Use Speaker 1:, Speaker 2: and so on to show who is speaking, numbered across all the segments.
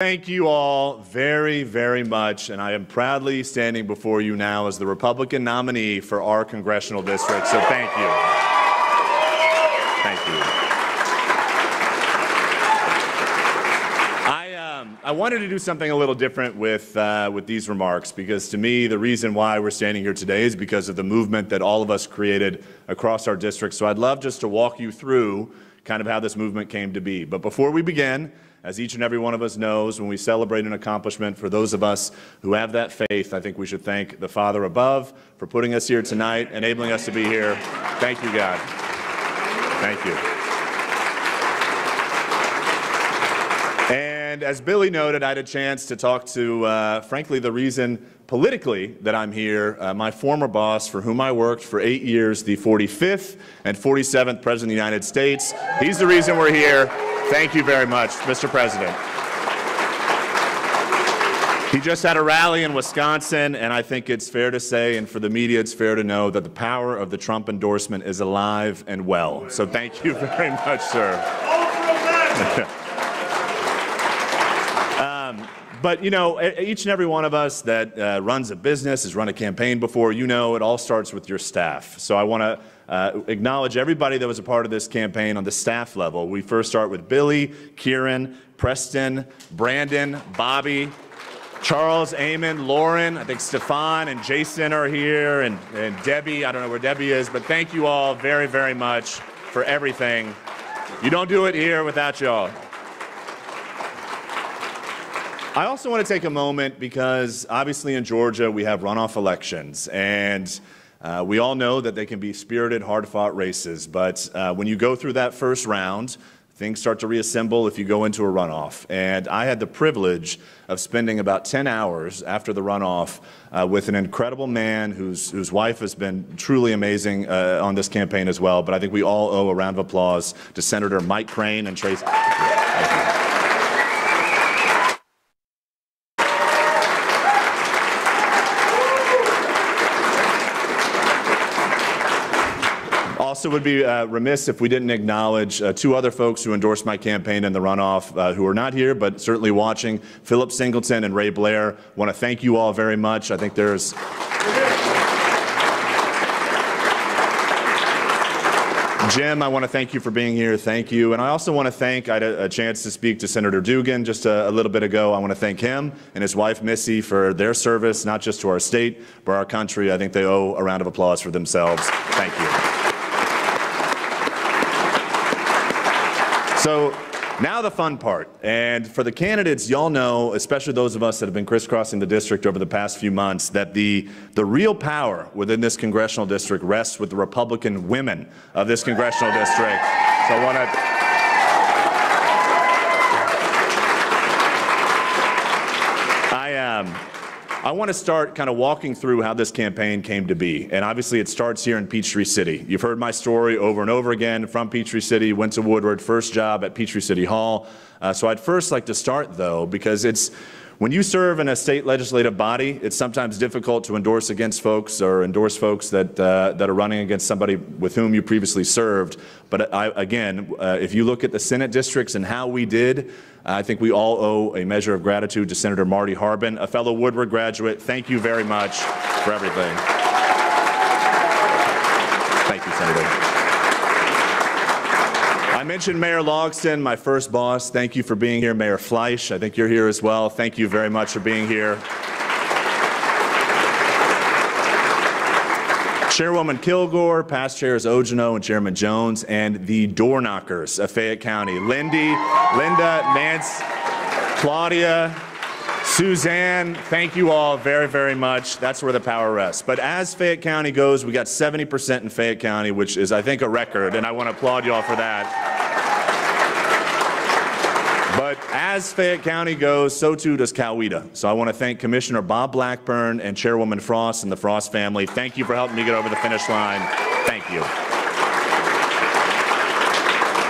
Speaker 1: Thank you all very, very much, and I am proudly standing before you now as the Republican nominee for our congressional district, so thank you. Thank you. I wanted to do something a little different with these remarks, because to me, the reason why we're standing here today is because of the movement that all of us created across our district. So I'd love just to walk you through kind of how this movement came to be. But before we begin, as each and every one of us knows, when we celebrate an accomplishment, for those of us who have that faith, I think we should thank the Father above for putting us here tonight, enabling us to be here. Thank you, God. Thank you. And as Billy noted, I had a chance to talk to, frankly, the reason politically that I'm here, my former boss, for whom I worked for 8 years, the 45th and 47th President of the United States. He's the reason we're here. Thank you very much, Mr. President. He just had a rally in Wisconsin, and I think it's fair to say, and for the media it's fair to know, that the power of the Trump endorsement is alive and well. So thank you very much, sir. But, you know, each and every one of us that runs a business, has run a campaign before, you know it all starts with your staff. So I want to acknowledge everybody that was a part of this campaign on the staff level. We first start with Billy, Kieran, Preston, Brandon, Bobby, Charles, Eamon, Lauren, I think Stefan and Jason are here, and Debbie. I don't know where Debbie is, but thank you all very, very much for everything. You don't do it here without y'all. I also want to take a moment because obviously in Georgia we have runoff elections, and we all know that they can be spirited, hard-fought races, but when you go through that first round, things start to reassemble if you go into a runoff. And I had the privilege of spending about 10 hours after the runoff with an incredible man whose wife has been truly amazing on this campaign as well, but I think we all owe a round of applause to Senator Mike Crane and Tracy. Also would be remiss if we didn't acknowledge two other folks who endorsed my campaign in the runoff who are not here but certainly watching, Philip Singleton and Ray Blair. Want to thank you all very much. I think there's Jim, I want to thank you for being here. Thank you. And I also want to thank, I had a chance to speak to Senator Dugan just a little bit ago. I want to thank him and his wife, Missy, for their service, not just to our state, but our country. I think they owe a round of applause for themselves. Thank you. So now the fun part. And for the candidates, y'all know, especially those of us that have been crisscrossing the district over the past few months, that the real power within this congressional district rests with the Republican women of this congressional district. So I want to start kind of walking through how this campaign came to be. And obviously it starts here in Peachtree City. You've heard my story over and over again from Peachtree City, went to Woodward, first job at Peachtree City Hall. So I'd first like to start, though, because when you serve in a state legislative body, it's sometimes difficult to endorse against folks or endorse folks that are running against somebody with whom you previously served. But again, if you look at the Senate districts and how we did, I think we all owe a measure of gratitude to Senator Marty Harbin, a fellow Woodward graduate. Thank you very much for everything. Thank you, Senator. I mentioned Mayor Logston, my first boss. Thank you for being here. Mayor Fleisch, I think you're here as well. Thank you very much for being here. Chairwoman Kilgore, past chairs Ogino and Chairman Jones, and the door knockers of Fayette County. Linda, Nance, Claudia, Suzanne, thank you all very, very much. That's where the power rests. But as Fayette County goes, we got 70% in Fayette County, which is, I think, a record, and I want to applaud you all for that. But as Fayette County goes, so too does Coweta. So I want to thank Commissioner Bob Blackburn and Chairwoman Frost and the Frost family. Thank you for helping me get over the finish line. Thank you.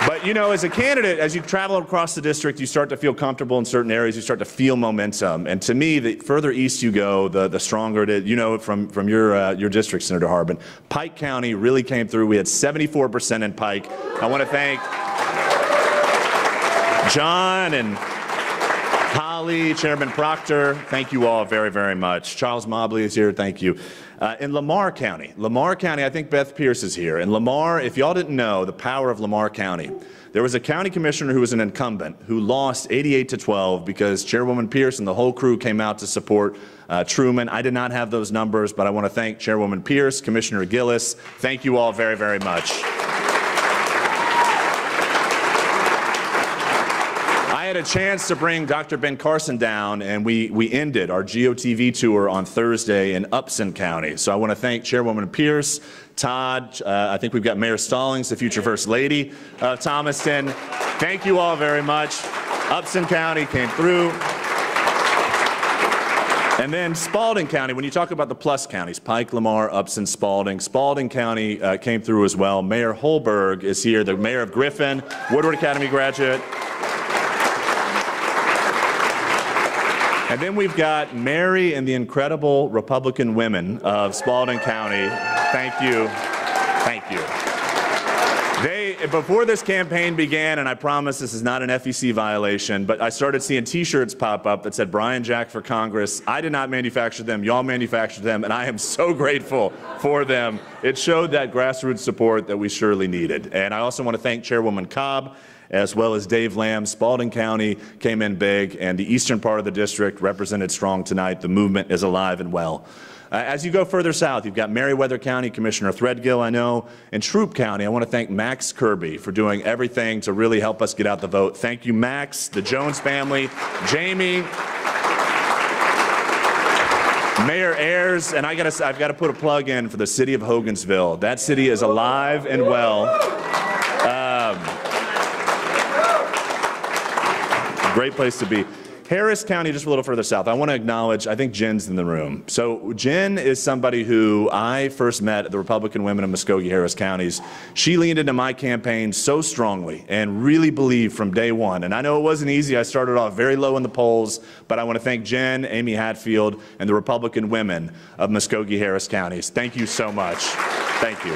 Speaker 1: But, you know, as a candidate, as you travel across the district, you start to feel comfortable in certain areas. You start to feel momentum. And to me, the further east you go, the stronger it is. You know, from your district, Senator Harbin. Pike County really came through. We had 74% in Pike. I want to thank John and Holly Ali, Chairman Proctor, thank you all very, very much. Charles Mobley is here, thank you. In Lamar County, I think Beth Pierce is here. In Lamar, if y'all didn't know the power of Lamar County, there was a county commissioner who was an incumbent who lost 88-12 because Chairwoman Pierce and the whole crew came out to support Truman. I did not have those numbers, but I want to thank Chairwoman Pierce, Commissioner Gillis. Thank you all very, very much. I had a chance to bring Dr. Ben Carson down, and we ended our GOTV tour on Thursday in Upson County. So I want to thank Chairwoman Pierce, Todd, I think we've got Mayor Stallings, the future First Lady of Thomaston. Thank you all very much. Upson County came through. And then Spalding County, when you talk about the plus counties, Pike, Lamar, Upson, Spalding County came through as well. Mayor Holberg is here, the mayor of Griffin, Woodward Academy graduate. And then we've got Mary and the incredible Republican women of Spalding County. Thank you. Thank you. Before this campaign began, and I promise this is not an FEC violation, but I started seeing t-shirts pop up that said Brian Jack for Congress. I did not manufacture them, y'all manufactured them, and I am so grateful for them. It showed that grassroots support that we surely needed. And I also want to thank Chairwoman Cobb, as well as Dave Lamb. Spalding County came in big, and the eastern part of the district represented strong tonight. The movement is alive and well. As you go further south, you've got Meriwether County, Commissioner Threadgill, I know, and Troup County. I want to thank Max Kirby for doing everything to really help us get out the vote. Thank you, Max, the Jones family, Jamie, Mayor Ayers, and I've got to put a plug in for the city of Hogansville. That city is alive and well. Great place to be. Harris County, just a little further south. I want to acknowledge, I think Jen's in the room. So Jen is somebody who I first met at the Republican Women of Muskogee Harris Counties. She leaned into my campaign so strongly and really believed from day one. And I know it wasn't easy. I started off very low in the polls, but I want to thank Jen, Amy Hatfield, and the Republican Women of Muskogee Harris Counties. Thank you so much. Thank you.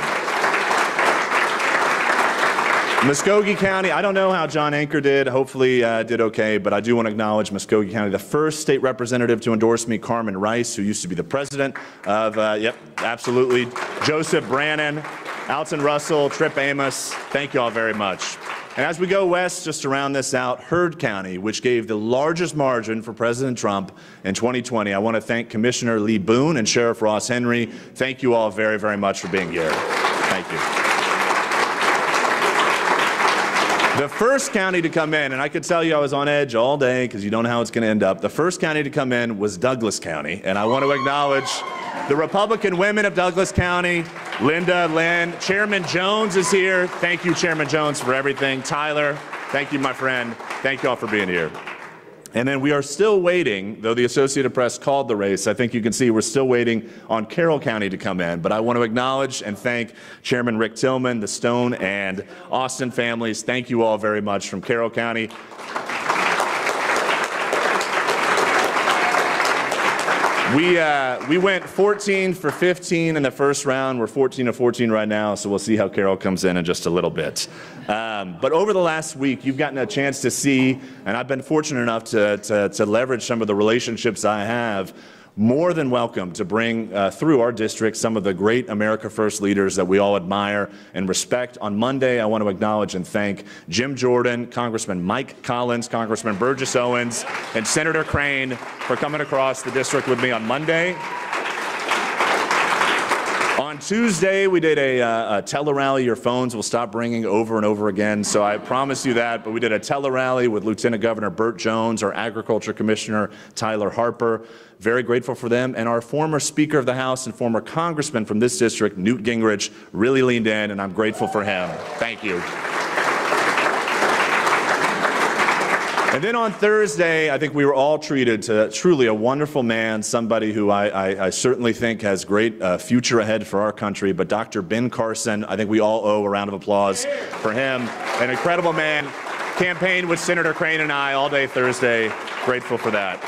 Speaker 1: Muskogee County, I don't know how John Anker did. Hopefully did okay, but I do want to acknowledge Muskogee County. The first state representative to endorse me, Carmen Rice, who used to be the president of, yep, absolutely, Joseph Brannon, Alton Russell, Tripp Amos. Thank you all very much. And as we go west, just to round this out, Heard County, which gave the largest margin for President Trump in 2020. I want to thank Commissioner Lee Boone and Sheriff Ross Henry. Thank you all very, very much for being here. Thank you. The first county to come in, and I could tell you I was on edge all day because you don't know how it's going to end up. The first county to come in was Douglas County, and I want to acknowledge the Republican women of Douglas County, Linda, Lynn. Chairman Jones is here. Thank you, Chairman Jones, for everything. Tyler, thank you, my friend. Thank you all for being here. And then we are still waiting, though the Associated Press called the race. I think you can see we're still waiting on Carroll County to come in. But I want to acknowledge and thank Chairman Rick Tillman, the Stone and Austin families. Thank you all very much from Carroll County. We went 14 for 15 in the first round. We're 14 of 14 right now, so we'll see how Carroll comes in just a little bit. But over the last week, you've gotten a chance to see, and I've been fortunate enough to leverage some of the relationships I have. More than welcome to bring through our district some of the great America First leaders that we all admire and respect. On Monday, I want to acknowledge and thank Jim Jordan, Congressman Mike Collins, Congressman Burgess Owens, and Senator Crane for coming across the district with me on Monday. On Tuesday, we did a tele-rally. Your phones will stop ringing over and over again, so I promise you that. But we did a tele-rally with Lieutenant Governor Burt Jones, our Agriculture Commissioner Tyler Harper. Very grateful for them. And our former Speaker of the House and former Congressman from this district, Newt Gingrich, really leaned in, and I'm grateful for him. Thank you. And then on Thursday, I think we were all treated to truly a wonderful man, somebody who I certainly think has great future ahead for our country. But Dr. Ben Carson, I think we all owe a round of applause for him. An incredible man. Campaigned with Senator Crane and I all day Thursday. Grateful for that.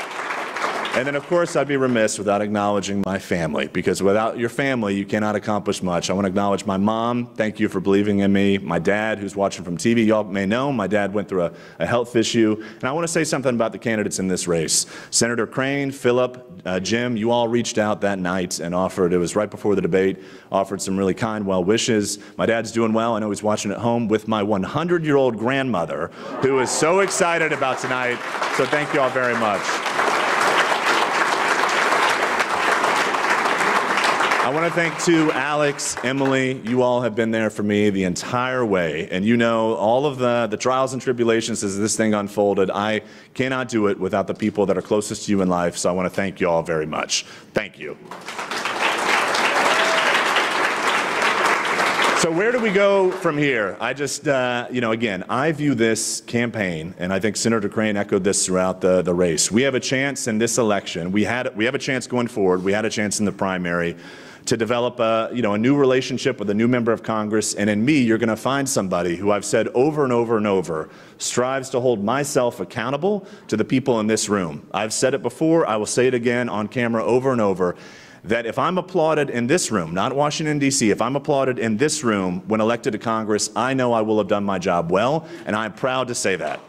Speaker 1: And then, of course, I'd be remiss without acknowledging my family, because without your family, you cannot accomplish much. I want to acknowledge my mom. Thank you for believing in me. My dad, who's watching from TV, y'all may know, my dad went through a health issue. And I want to say something about the candidates in this race. Senator Crane, Phillip, Jim, you all reached out that night and offered, it was right before the debate, offered some really kind well wishes. My dad's doing well. I know he's watching at home with my 100-year-old grandmother, who is so excited about tonight. So thank you all very much. I want to thank, too, Alex, Emily. You all have been there for me the entire way. And you know all of the trials and tribulations as this thing unfolded. I cannot do it without the people that are closest to you in life. So I want to thank you all very much. Thank you. So where do we go from here? I just, again, I view this campaign, and I think Senator Crane echoed this throughout the race. We have a chance in this election. We have a chance going forward. We had a chance in the primary to develop a new relationship with a new member of Congress. And in me, you're going to find somebody who I've said over and over and over strives to hold myself accountable to the people in this room. I've said it before. I will say it again on camera over and over, that if I'm applauded in this room, not Washington, D.C., if I'm applauded in this room when elected to Congress, I know I will have done my job well, and I'm proud to say that.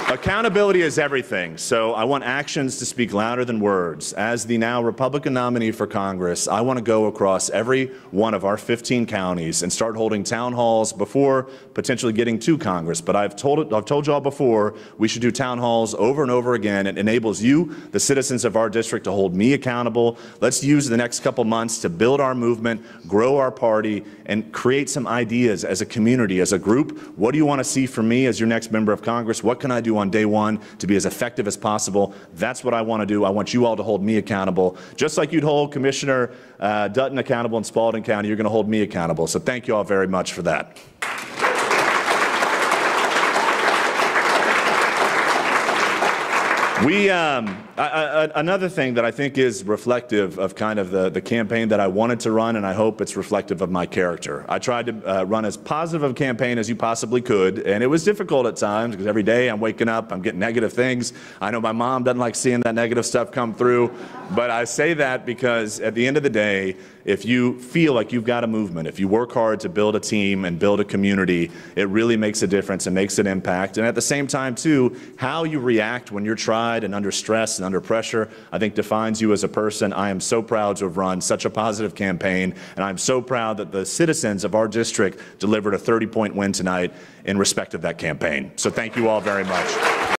Speaker 1: Accountability is everything, so I want actions to speak louder than words. As the now Republican nominee for Congress, I want to go across every one of our 15 counties and start holding town halls before potentially getting to Congress. But I've told you all before, we should do town halls over and over again. It enables you, the citizens of our district, to hold me accountable. Let's use the next couple months to build our movement, grow our party, and create some ideas as a community, as a group. What do you want to see from me as your next member of Congress? What can I do on day one to be as effective as possible? That's what I want to do. I want you all to hold me accountable. Just like you'd hold Commissioner Dutton accountable in Spalding County, you're going to hold me accountable. So thank you all very much for that. Another thing that I think is reflective of kind of the campaign that I wanted to run, and I hope it's reflective of my character. I tried to run as positive of a campaign as you possibly could, and it was difficult at times because every day I'm waking up, I'm getting negative things. I know my mom doesn't like seeing that negative stuff come through, but I say that because at the end of the day, if you feel like you've got a movement, if you work hard to build a team and build a community, it really makes a difference and makes an impact. And at the same time, too, how you react when you're tried and under stress and under pressure, I think defines you as a person. I am so proud to have run such a positive campaign, and I'm so proud that the citizens of our district delivered a 30-point win tonight in respect of that campaign. So thank you all very much.